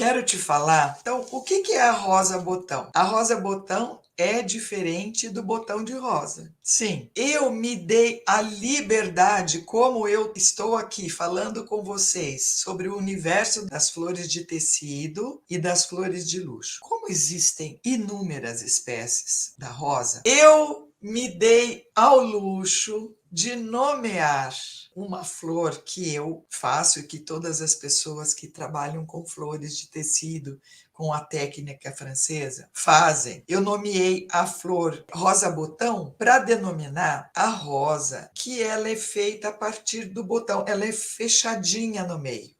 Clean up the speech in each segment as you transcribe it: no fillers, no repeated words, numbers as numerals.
quero te falar, então, o que que é a rosa botão? A rosa botão é diferente do botão de rosa. Sim, eu me dei a liberdade, como eu estou aqui falando com vocês sobre o universo das flores de tecido e das flores de luxo. Como existem inúmeras espécies da rosa, eu me dei ao luxo de nomear uma flor que eu faço e que todas as pessoas que trabalham com flores de tecido, com a técnica francesa, fazem. Eu nomeei a flor rosa botão para denominar a rosa, que ela é feita a partir do botão, ela é fechadinha no meio.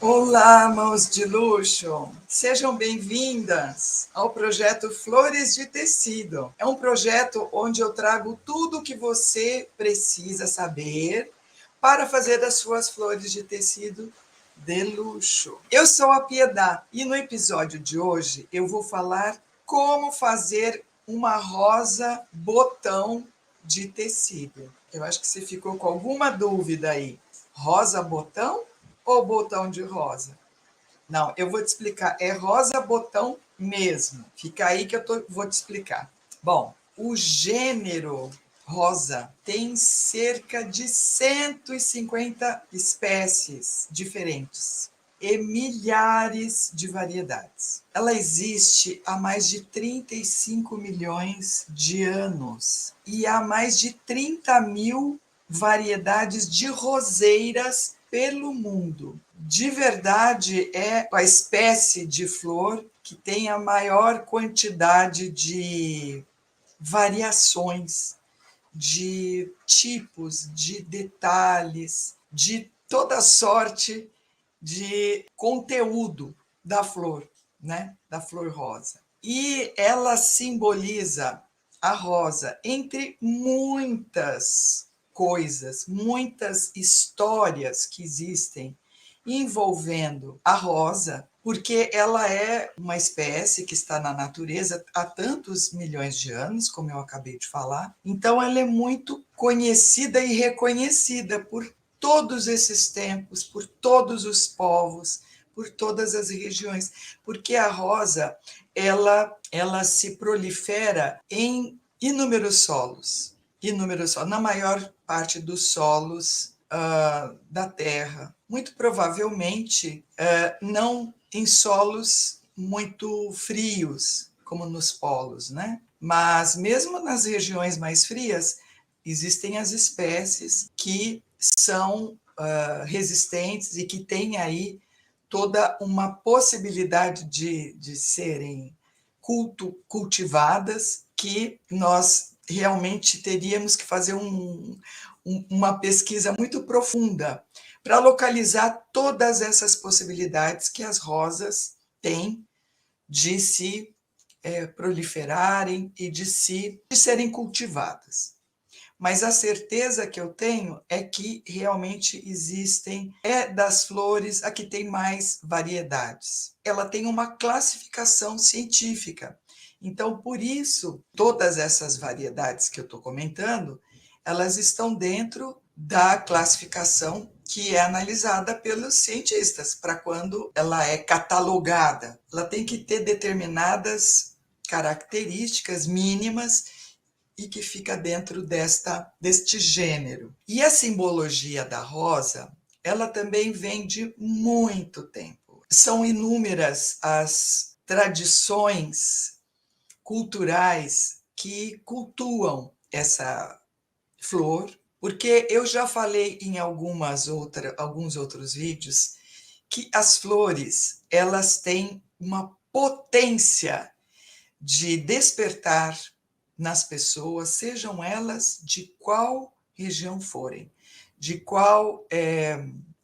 Olá, mãos de luxo! Sejam bem-vindas ao projeto Flores de Tecido. É um projeto onde eu trago tudo o que você precisa saber para fazer as suas flores de tecido de luxo. Eu sou a Piedade e no episódio de hoje eu vou falar como fazer uma rosa botão de tecido. Eu acho que você ficou com alguma dúvida aí. Rosa botão ou botão de rosa? Não, eu vou te explicar. É rosa botão mesmo. Fica aí que vou te explicar. Bom, o gênero rosa tem cerca de 150 espécies diferentes e milhares de variedades. Ela existe há mais de 35 milhões de anos e há mais de 30 mil variedades de roseiras pelo mundo. De verdade, é a espécie de flor que tem a maior quantidade de variações, de tipos, de detalhes, de toda sorte de conteúdo da flor, né? Da flor rosa. E ela simboliza a rosa entre muitas coisas, muitas histórias que existem envolvendo a rosa, porque ela é uma espécie que está na natureza há tantos milhões de anos, como eu acabei de falar. Então ela é muito conhecida e reconhecida por todos esses tempos, por todos os povos, por todas as regiões, porque a rosa ela se prolifera em inúmeros solos, na maior parte dos solos da Terra. Muito provavelmente não em solos muito frios, como nos polos, né? Mas mesmo nas regiões mais frias, existem as espécies que são resistentes e que têm aí toda uma possibilidade de serem cultivadas, que nós realmente teríamos que fazer uma pesquisa muito profunda para localizar todas essas possibilidades que as rosas têm de se proliferarem e de serem cultivadas. Mas a certeza que eu tenho é que realmente existem, das flores a que tem mais variedades. Ela tem uma classificação científica. Então, por isso, todas essas variedades que eu estou comentando, elas estão dentro da classificação que é analisada pelos cientistas, para quando ela é catalogada. Ela tem que ter determinadas características mínimas e que fica dentro deste gênero. E a simbologia da rosa, ela também vem de muito tempo. São inúmeras as tradições culturais que cultuam essa flor, porque eu já falei em alguns outros vídeos que as flores, elas têm uma potência de despertar nas pessoas, sejam elas de qual região forem, de qual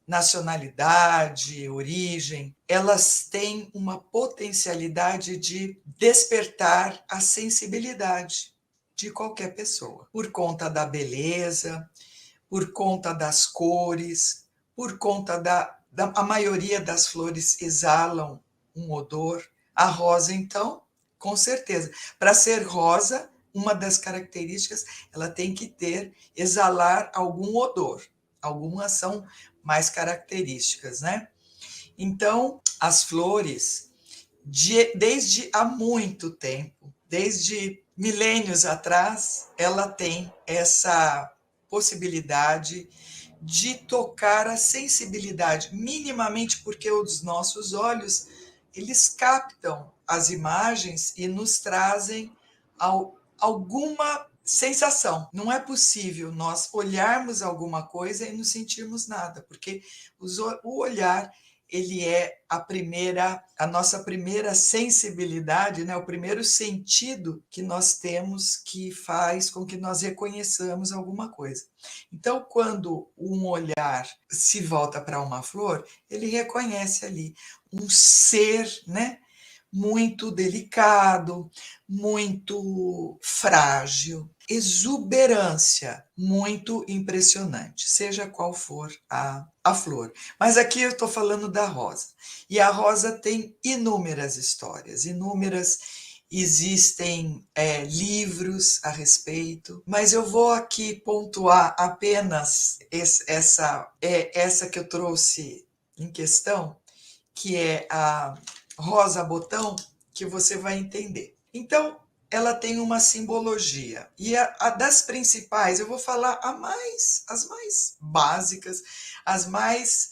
nacionalidade, origem, elas têm uma potencialidade de despertar a sensibilidade de qualquer pessoa, por conta da beleza, por conta das cores, por conta a maioria das flores exalam um odor. A rosa, então, com certeza. Para ser rosa, uma das características, ela tem que exalar algum odor. Algumas são mais características, né? Então, as flores, desde há muito tempo, desde milênios atrás, ela tem essa possibilidade de tocar a sensibilidade, minimamente porque os nossos olhos, eles captam as imagens e nos trazem alguma sensação. Não é possível nós olharmos alguma coisa e não sentirmos nada, porque o olhar, ele é a nossa primeira sensibilidade, né? O primeiro sentido que nós temos que faz com que nós reconheçamos alguma coisa. Então, quando um olhar se volta para uma flor, ele reconhece ali um ser, né? Muito delicado, muito frágil, exuberância muito impressionante, seja qual for a flor. Mas aqui eu estou falando da rosa. E a rosa tem inúmeras histórias, existem livros a respeito, mas eu vou aqui pontuar apenas essa que eu trouxe em questão, que é a rosa botão, que você vai entender. Então, ela tem uma simbologia. E a das principais, eu vou falar as mais básicas, as mais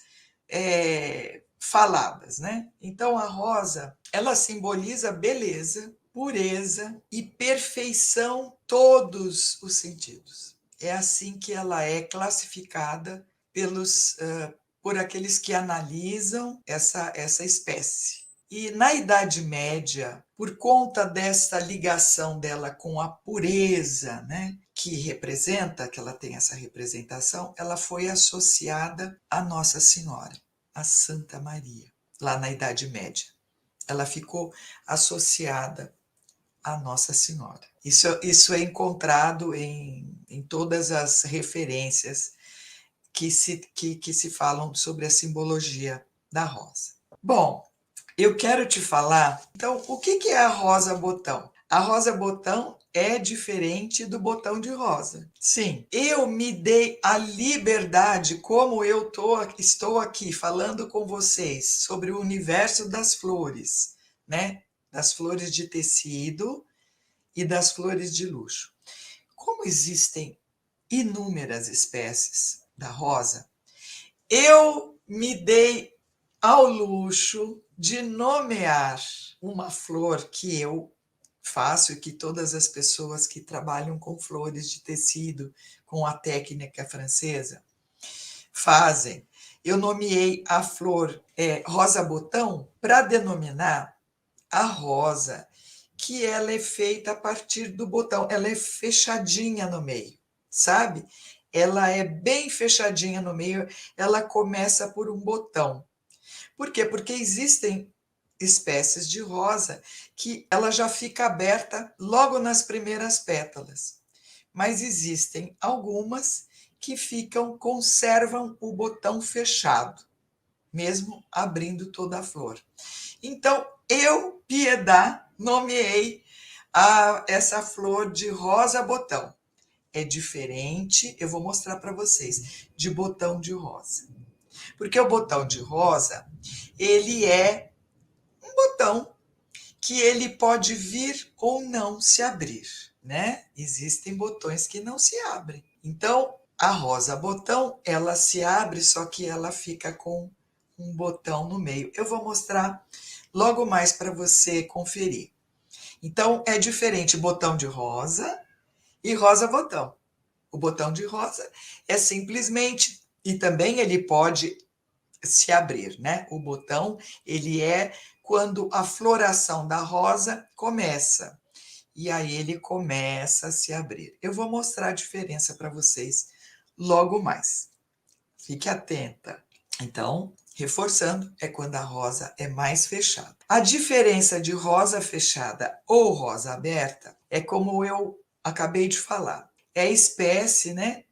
faladas, né? Então, a rosa, ela simboliza beleza, pureza e perfeição, todos os sentidos. É assim que ela é classificada por aqueles que analisam essa espécie. E na Idade Média, por conta dessa ligação dela com a pureza, né, que ela tem essa representação, ela foi associada a Nossa Senhora, a Santa Maria, lá na Idade Média. Ela ficou associada a Nossa Senhora. Isso é encontrado em todas as referências que se falam sobre a simbologia da rosa. Bom, eu quero te falar, então, o que é a rosa botão? A rosa botão é diferente do botão de rosa. Sim, eu me dei a liberdade, como eu estou aqui falando com vocês sobre o universo das flores, né? Das flores de tecido e das flores de luxo. Como existem inúmeras espécies da rosa, eu me dei ao luxo de nomear uma flor que eu faço e que todas as pessoas que trabalham com flores de tecido, com a técnica francesa, fazem. Eu nomeei a flor rosa botão para denominar a rosa, que ela é feita a partir do botão, ela é fechadinha no meio, sabe? Ela é bem fechadinha no meio, ela começa por um botão. Por quê? Porque existem espécies de rosa que ela já fica aberta logo nas primeiras pétalas. Mas existem algumas que conservam o botão fechado, mesmo abrindo toda a flor. Então, eu, Piedade, nomeei essa flor de rosa botão. É diferente, eu vou mostrar para vocês, de botão de rosa. Porque o botão de rosa, ele é um botão que ele pode vir ou não se abrir, né? Existem botões que não se abrem. Então, a rosa botão, ela se abre, só que ela fica com um botão no meio. Eu vou mostrar logo mais para você conferir. Então, é diferente botão de rosa e rosa botão. O botão de rosa é simplesmente, e também ele pode se abrir, né? O botão, ele é quando a floração da rosa começa. E aí ele começa a se abrir. Eu vou mostrar a diferença para vocês logo mais. Fique atenta. Então, reforçando, é quando a rosa é mais fechada. A diferença de rosa fechada ou rosa aberta é como eu acabei de falar. É a espécie, né,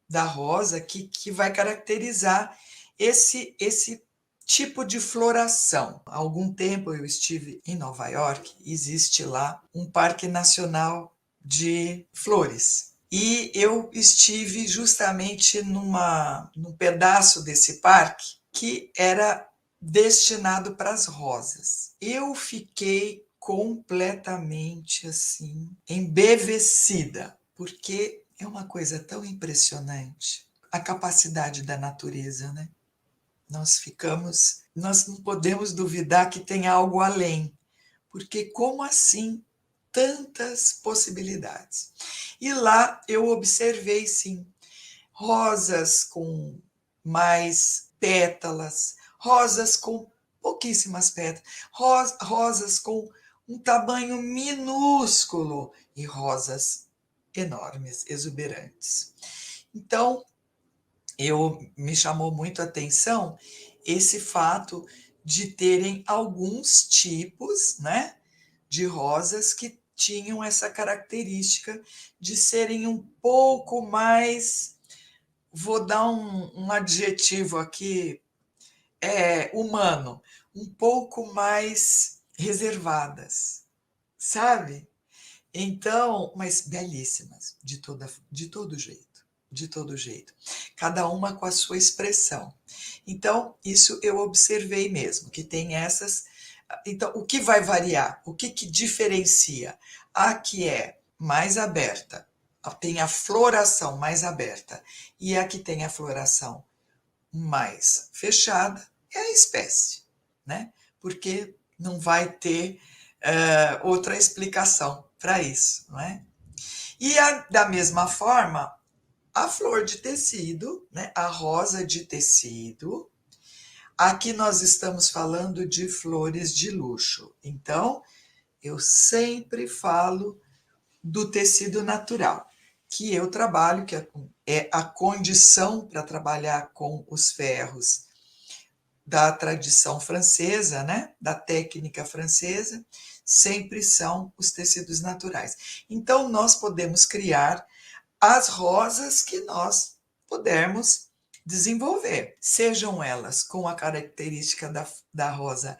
da rosa que vai caracterizar esse Tipo de floração. Há algum tempo eu estive em Nova York, existe lá um parque nacional de flores. E eu estive justamente num pedaço desse parque que era destinado para as rosas. Eu fiquei completamente assim, embevecida, porque é uma coisa tão impressionante a capacidade da natureza, né? Nós não podemos duvidar que tem algo além, porque como assim tantas possibilidades? E lá eu observei, sim, rosas com mais pétalas, rosas com pouquíssimas pétalas, rosas com um tamanho minúsculo e rosas enormes, exuberantes. Então, me chamou muito a atenção esse fato de terem alguns tipos, né, de rosas que tinham essa característica de serem um pouco mais, vou dar um adjetivo aqui, humano, um pouco mais reservadas, sabe? Então, mas belíssimas, de todo jeito, de todo jeito. Cada uma com a sua expressão. Então, isso eu observei mesmo, que tem essas. Então, o que vai variar? O que diferencia? A que é mais aberta, tem a floração mais aberta, e a que tem a floração mais fechada é a espécie, né? Porque não vai ter outra explicação para isso, não é? E da mesma forma, a flor de tecido, né? A rosa de tecido. Aqui nós estamos falando de flores de luxo. Então, eu sempre falo do tecido natural, que eu trabalho, que é a condição para trabalhar com os ferros da tradição francesa, né? Da técnica francesa, sempre são os tecidos naturais. Então, nós podemos criar as rosas que nós pudermos desenvolver, sejam elas com a característica da rosa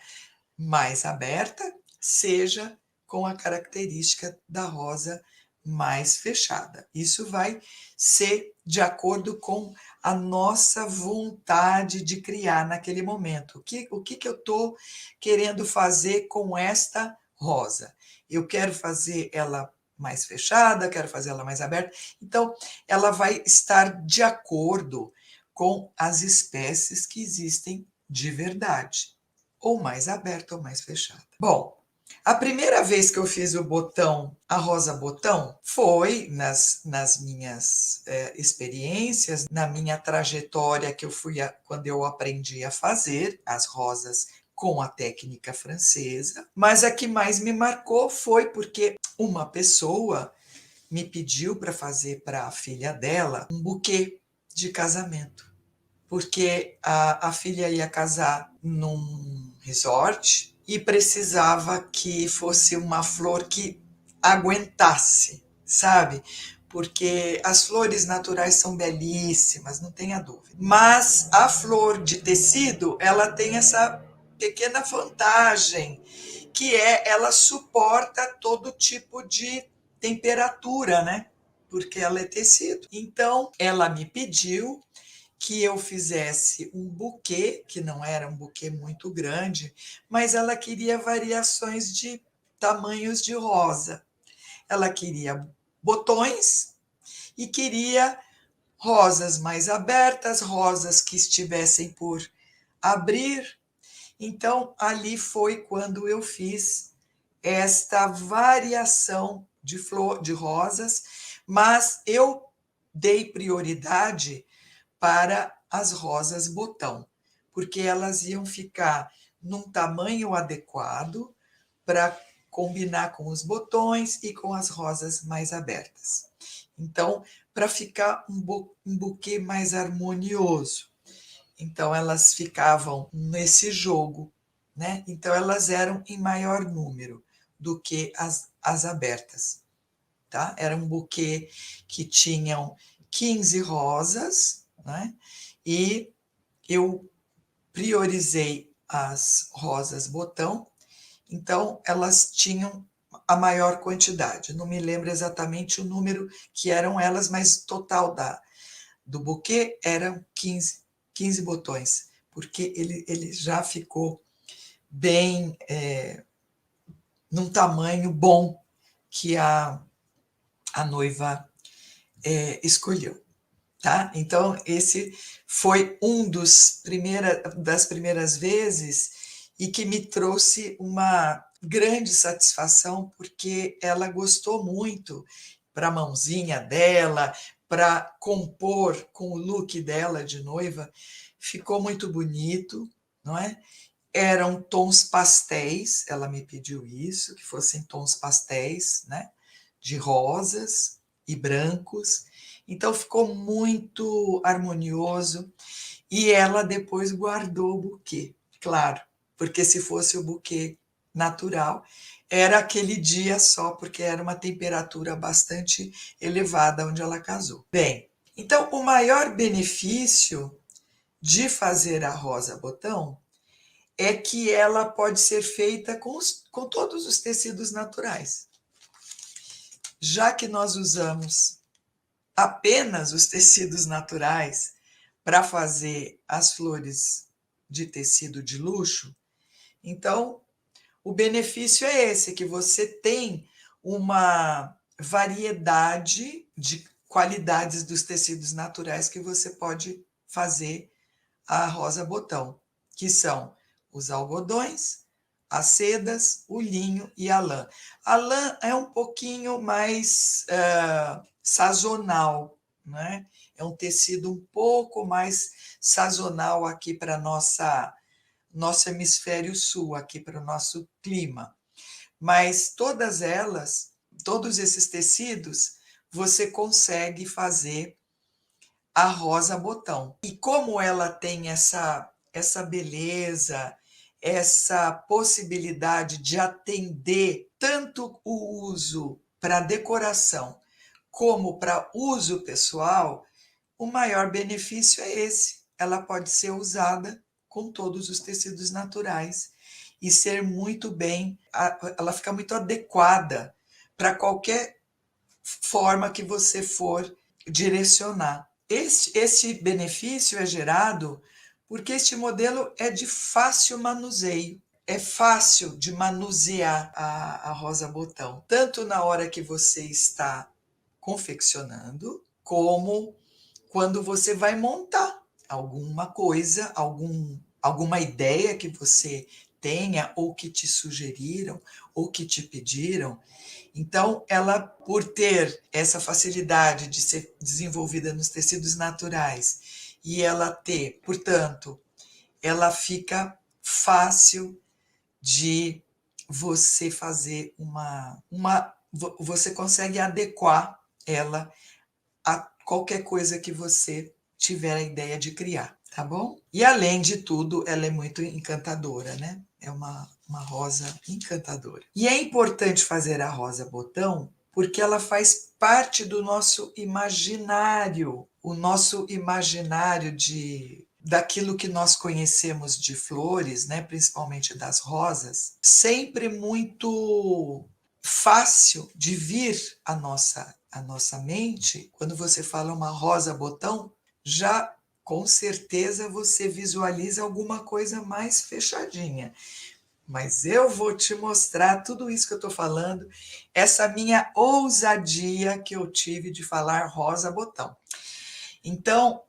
mais aberta, seja com a característica da rosa mais fechada. Isso vai ser de acordo com a nossa vontade de criar naquele momento. O que eu estou querendo fazer com esta rosa? Eu quero fazer ela mais fechada, quero fazer ela mais aberta. Então, ela vai estar de acordo com as espécies que existem de verdade, ou mais aberta ou mais fechada. Bom, a primeira vez que eu fiz o botão, a rosa botão, foi nas minhas experiências, na minha trajetória que eu quando eu aprendi a fazer as rosas com a técnica francesa, mas a que mais me marcou foi porque uma pessoa me pediu para fazer para a filha dela um buquê de casamento, porque a filha ia casar num resort e precisava que fosse uma flor que aguentasse, sabe? Porque as flores naturais são belíssimas, não tenha dúvida. Mas a flor de tecido, ela tem essa pequena vantagem, que ela suporta todo tipo de temperatura, né? Porque ela é tecido. Então, ela me pediu que eu fizesse um buquê, que não era um buquê muito grande, mas ela queria variações de tamanhos de rosa. Ela queria botões e queria rosas mais abertas, rosas que estivessem por abrir. Então, ali foi quando eu fiz esta variação de flor, de rosas, mas eu dei prioridade para as rosas botão, porque elas iam ficar num tamanho adequado para combinar com os botões e com as rosas mais abertas. Então, para ficar um buquê mais harmonioso. Então, elas ficavam nesse jogo, né? Então, elas eram em maior número do que as abertas, tá? Era um buquê que tinham 15 rosas, né? E eu priorizei as rosas botão, então elas tinham a maior quantidade. Não me lembro exatamente o número que eram elas, mas total do buquê eram 15 botões, porque ele já ficou bem, num tamanho bom que a noiva escolheu. Tá? Então, esse foi das primeiras vezes e que me trouxe uma grande satisfação, porque ela gostou muito para a mãozinha dela, para compor com o look dela de noiva. Ficou muito bonito, não é? Eram tons pastéis, ela me pediu isso, que fossem tons pastéis, né? De rosas e brancos. Então ficou muito harmonioso e ela depois guardou o buquê, claro, porque se fosse o buquê natural, era aquele dia só, porque era uma temperatura bastante elevada onde ela casou. Bem, então o maior benefício de fazer a rosa botão é que ela pode ser feita com todos os tecidos naturais. Já que nós usamos apenas os tecidos naturais para fazer as flores de tecido de luxo, então o benefício é esse, que você tem uma variedade de qualidades dos tecidos naturais que você pode fazer a rosa botão, que são os algodões, as sedas, o linho e a lã. A lã é um pouquinho mais sazonal, né? É um tecido um pouco mais sazonal aqui para nosso hemisfério sul, aqui para o nosso clima. Mas todos esses tecidos, você consegue fazer a rosa botão. E como ela tem essa beleza, essa possibilidade de atender tanto o uso para decoração como para uso pessoal, o maior benefício é esse. Ela pode ser usada com todos os tecidos naturais e ser muito bem, ela fica muito adequada para qualquer forma que você for direcionar. Este benefício é gerado porque este modelo é de fácil manuseio. É fácil de manusear a rosa botão, tanto na hora que você está confeccionando, como quando você vai montar alguma coisa, alguma ideia que você tenha, ou que te sugeriram, ou que te pediram. Então, ela, por ter essa facilidade de ser desenvolvida nos tecidos naturais, e ela ter, portanto, ela fica fácil de você fazer você consegue adequar ela a qualquer coisa que você tiver a ideia de criar, tá bom? E além de tudo, ela é muito encantadora, né? É uma rosa encantadora. E é importante fazer a rosa botão porque ela faz parte do nosso imaginário, o nosso imaginário daquilo que nós conhecemos de flores, né, principalmente das rosas, sempre muito fácil de vir à nossa mente. Quando você fala uma rosa botão, já com certeza você visualiza alguma coisa mais fechadinha. Mas eu vou te mostrar tudo isso que eu estou falando, essa minha ousadia que eu tive de falar rosa botão. Então,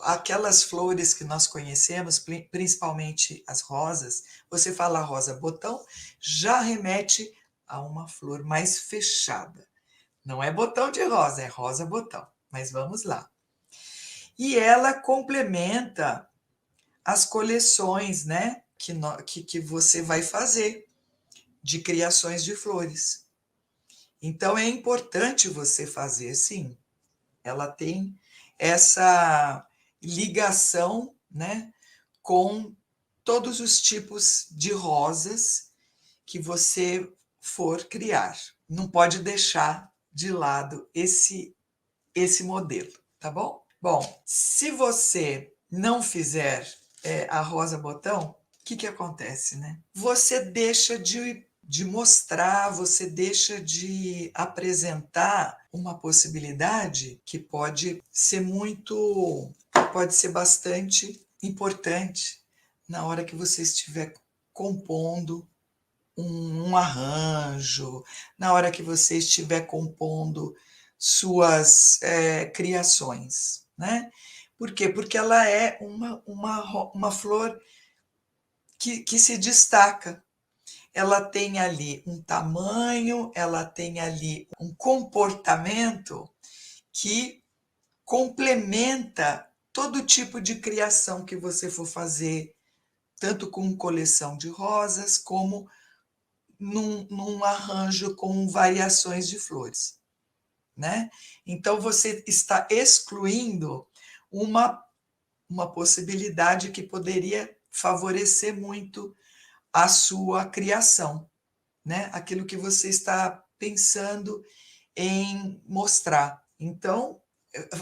aquelas flores que nós conhecemos, principalmente as rosas, você fala rosa botão, já remete a uma flor mais fechada. Não é botão de rosa, é rosa botão. Mas vamos lá. E ela complementa as coleções, né, que você vai fazer de criações de flores. Então é importante você fazer, sim. Ela tem essa ligação, né, com todos os tipos de rosas que você for criar. Não pode deixar de lado esse modelo, tá bom? Bom, se você não fizer a rosa botão, o que acontece, né? Você deixa de mostrar, você deixa de apresentar uma possibilidade que pode ser bastante importante na hora que você estiver compondo um arranjo, na hora que você estiver compondo suas criações, né? Por quê? Porque ela é uma flor que se destaca. Ela tem ali um tamanho, ela tem ali um comportamento que complementa todo tipo de criação que você for fazer, tanto com coleção de rosas, como num arranjo com variações de flores, né? Então você está excluindo uma, uma possibilidade que poderia favorecer muito a sua criação, né? Aquilo que você está pensando em mostrar. Então,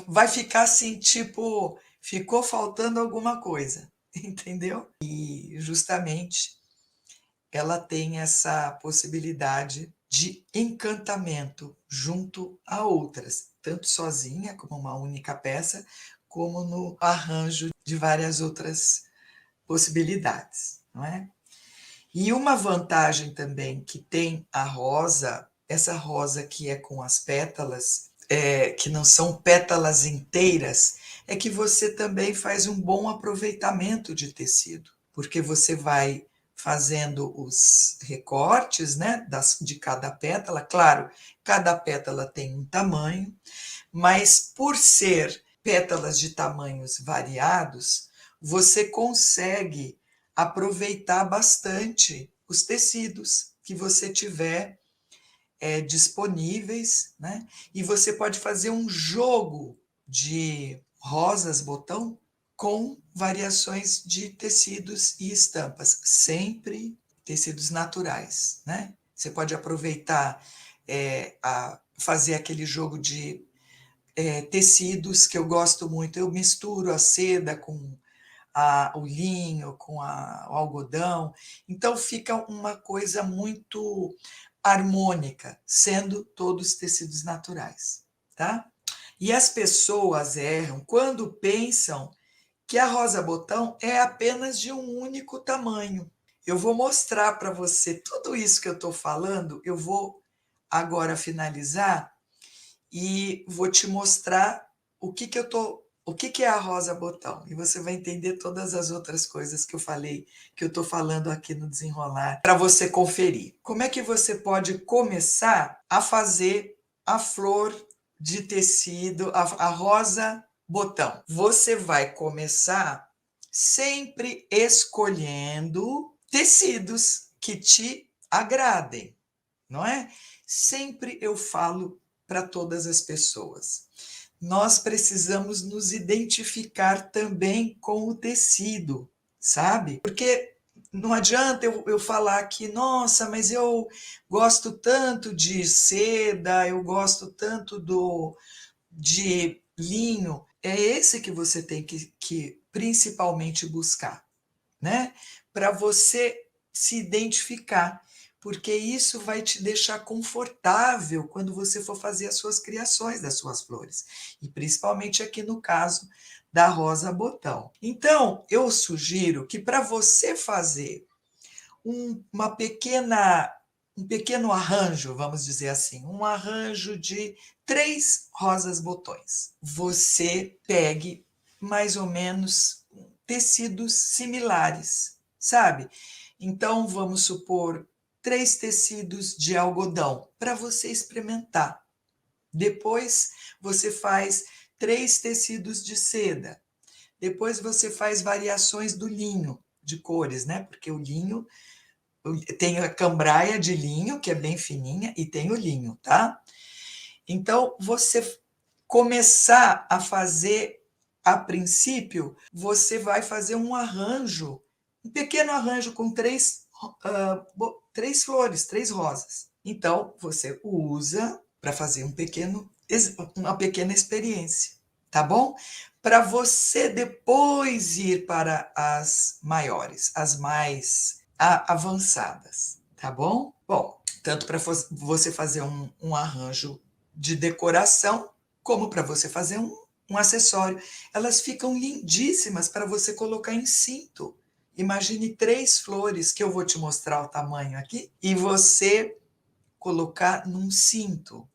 vai ficar assim, tipo, ficou faltando alguma coisa, entendeu? E justamente ela tem essa possibilidade de encantamento junto a outras, tanto sozinha, como uma única peça, como no arranjo de várias outras possibilidades, não é? E uma vantagem também que tem a rosa, essa rosa que é com as pétalas, que não são pétalas inteiras, é que você também faz um bom aproveitamento de tecido, porque você vai fazendo os recortes, né, de cada pétala. Claro, cada pétala tem um tamanho, mas por ser pétalas de tamanhos variados, você consegue aproveitar bastante os tecidos que você tiver disponíveis, né? E você pode fazer um jogo de rosas botão com variações de tecidos e estampas, sempre tecidos naturais, né? Você pode aproveitar a fazer aquele jogo de tecidos que eu gosto muito. Eu misturo a seda com o linho, com o algodão. Então fica uma coisa muito harmônica, sendo todos tecidos naturais, tá? E as pessoas erram quando pensam que a rosa botão é apenas de um único tamanho. Eu vou mostrar para você tudo isso que eu estou falando, eu vou agora finalizar e vou te mostrar o que é a rosa botão. E você vai entender todas as outras coisas que eu falei, que eu estou falando aqui no desenrolar, para você conferir. Como é que você pode começar a fazer a flor de tecido, a rosa botão? Você vai começar sempre escolhendo tecidos que te agradem, não é? Sempre eu falo para todas as pessoas. Nós precisamos nos identificar também com o tecido, sabe? Porque não adianta eu falar que, nossa, mas eu gosto tanto de seda, eu gosto tanto de linho. É esse que você tem que principalmente buscar, né? Para você se identificar, porque isso vai te deixar confortável quando você for fazer as suas criações das suas flores, e principalmente aqui no caso da rosa botão. Então, eu sugiro que para você fazer um pequeno arranjo, vamos dizer assim, um arranjo de 3 rosas botões, você pegue mais ou menos tecidos similares, sabe? Então, vamos supor 3 tecidos de algodão para você experimentar. Depois, você faz 3 tecidos de seda. Depois, você faz variações do linho, de cores, né? Porque o linho tem a cambraia de linho, que é bem fininha, e tem o linho, tá? Então, você começar a fazer, a princípio, você vai fazer um arranjo, um pequeno arranjo com 3 flores, 3 rosas. Então, você usa para fazer uma pequena experiência, tá bom? Para você depois ir para as maiores, as mais avançadas, tá bom? Bom, tanto para você fazer um arranjo de decoração, como para você fazer um acessório. Elas ficam lindíssimas para você colocar em cinto. Imagine 3 flores, que eu vou te mostrar o tamanho aqui, e você colocar num cinto.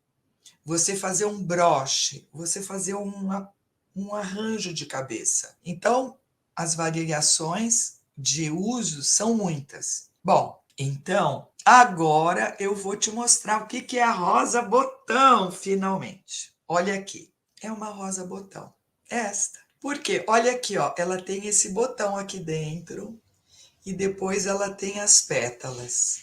Você fazer um broche, você fazer um arranjo de cabeça. Então, as variações de uso são muitas. Bom, então, agora eu vou te mostrar o que é a rosa botão, finalmente. Olha aqui, é uma rosa botão, esta. Por quê? Olha aqui, ó, ela tem esse botão aqui dentro e depois ela tem as pétalas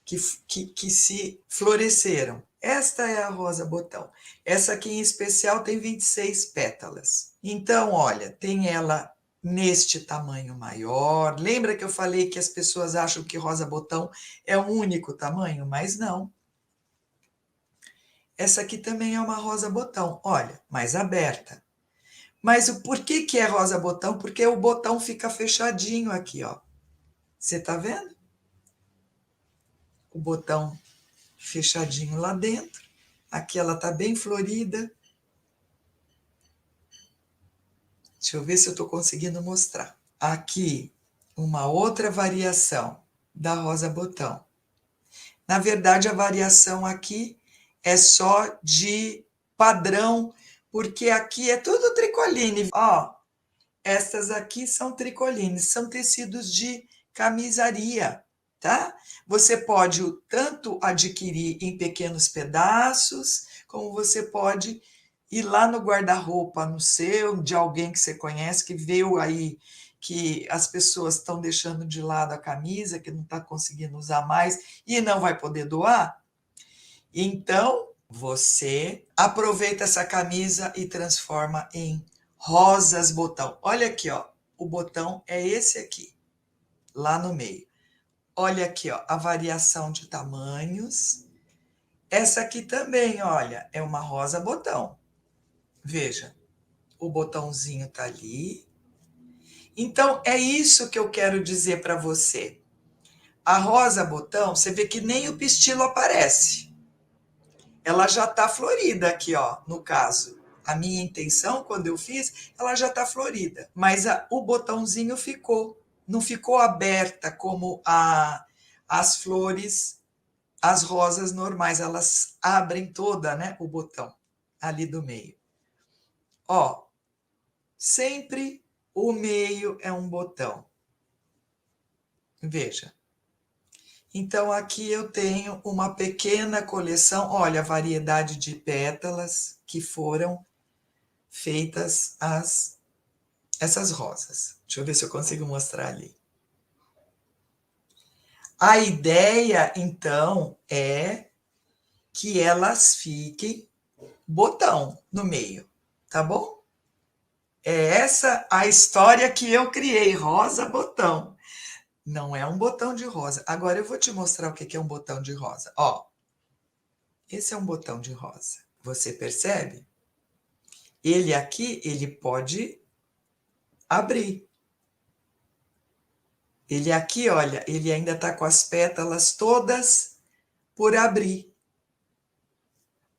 que se floresceram. Esta é a rosa botão. Essa aqui em especial tem 26 pétalas. Então, olha, tem ela neste tamanho maior. Lembra que eu falei que as pessoas acham que rosa botão é um único tamanho? Mas não. Essa aqui também é uma rosa botão, olha, mais aberta. Mas o porquê que é rosa botão? Porque o botão fica fechadinho aqui, ó. Você tá vendo? O botão fechadinho lá dentro. Aqui ela tá bem florida. Deixa eu ver se eu estou conseguindo mostrar. Aqui, uma outra variação da rosa botão. Na verdade, a variação aqui é só de padrão, porque aqui é tudo tricoline. Ó, estas aqui são tricolines, são tecidos de camisaria, tá? Você pode tanto adquirir em pequenos pedaços, como você pode ir lá no guarda-roupa, no seu, de alguém que você conhece, que viu aí que as pessoas estão deixando de lado a camisa, que não está conseguindo usar mais e não vai poder doar. Então, você aproveita essa camisa e transforma em rosas botão. Olha aqui, ó, o botão é esse aqui, lá no meio. Olha aqui, ó, a variação de tamanhos. Essa aqui também, olha, é uma rosa botão. Veja, o botãozinho tá ali. Então, é isso que eu quero dizer para você. A rosa botão, você vê que nem o pistilo aparece. Ela já tá florida aqui, ó, no caso. A minha intenção, quando eu fiz, ela já tá florida. Mas o botãozinho ficou. Não ficou aberta como as flores, as rosas normais. Elas abrem toda, né, o botão ali do meio. Ó, sempre o meio é um botão. Veja. Então, aqui eu tenho uma pequena coleção. Olha a variedade de pétalas que foram feitas essas rosas. Deixa eu ver se eu consigo mostrar ali. A ideia, então, é que elas fiquem botão no meio, tá bom? É essa a história que eu criei, rosa botão. Não é um botão de rosa. Agora eu vou te mostrar o que é um botão de rosa. Ó, esse é um botão de rosa. Você percebe? Ele aqui, ele pode abrir. Ele aqui, olha, ele ainda está com as pétalas todas por abrir.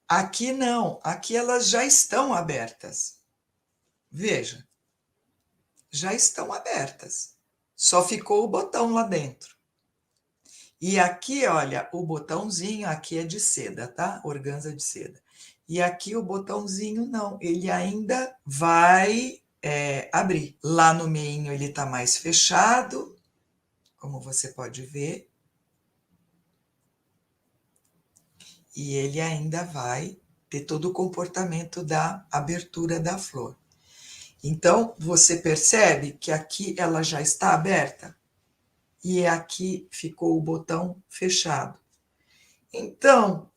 Aqui não, aqui elas já estão abertas. Veja, já estão abertas. Só ficou o botão lá dentro. E aqui, olha, o botãozinho aqui é de seda, tá? Organza de seda. E aqui o botãozinho não, ele ainda vai abrir. Lá no meio ele tá mais fechado, como você pode ver. E ele ainda vai ter todo o comportamento da abertura da flor. Então, você percebe que aqui ela já está aberta e aqui ficou o botão fechado. Então,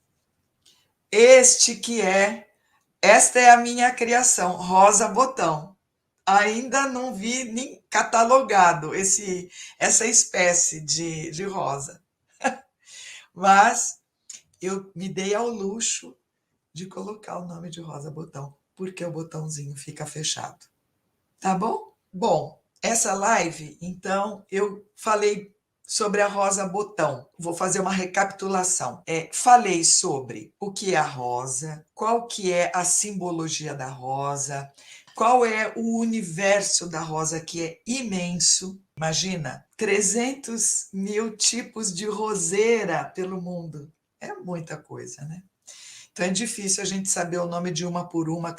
esta é a minha criação, rosa botão. Ainda não vi nem catalogado essa espécie de rosa. Mas eu me dei ao luxo de colocar o nome de rosa botão. porque o botãozinho fica fechado. Tá bom? Bom, essa live, então, eu falei sobre a rosa botão. Vou fazer uma recapitulação. Falei sobre o que é a rosa, qual que é a simbologia da rosa, qual é o universo da rosa, que é imenso. Imagina, 300 mil tipos de roseira pelo mundo. É muita coisa, né? Então é difícil a gente saber o nome de uma por uma,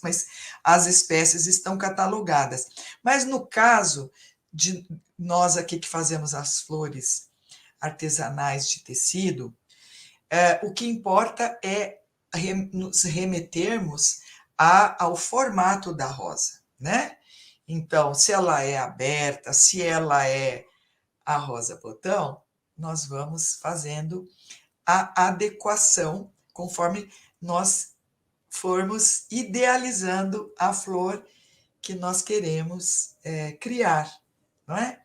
mas as espécies estão catalogadas. Mas no caso de nós aqui que fazemos as flores artesanais de tecido, o que importa é nos remetermos ao formato da rosa, né? Então, se ela é aberta, se ela é a rosa botão, nós vamos fazendo a adequação conforme nós formos idealizando a flor que nós queremos criar, não é?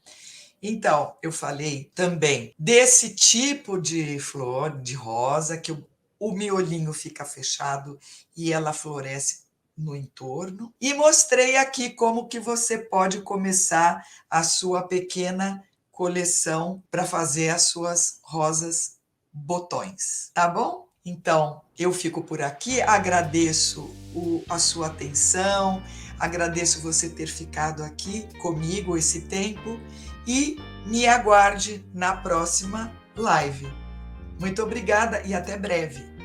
Então, eu falei também desse tipo de flor, de rosa, que o miolinho fica fechado e ela floresce no entorno. E mostrei aqui como que você pode começar a sua pequena coleção para fazer as suas rosas botões, tá bom? Então, eu fico por aqui, agradeço a sua atenção, agradeço você ter ficado aqui comigo esse tempo e me aguarde na próxima live. Muito obrigada e até breve.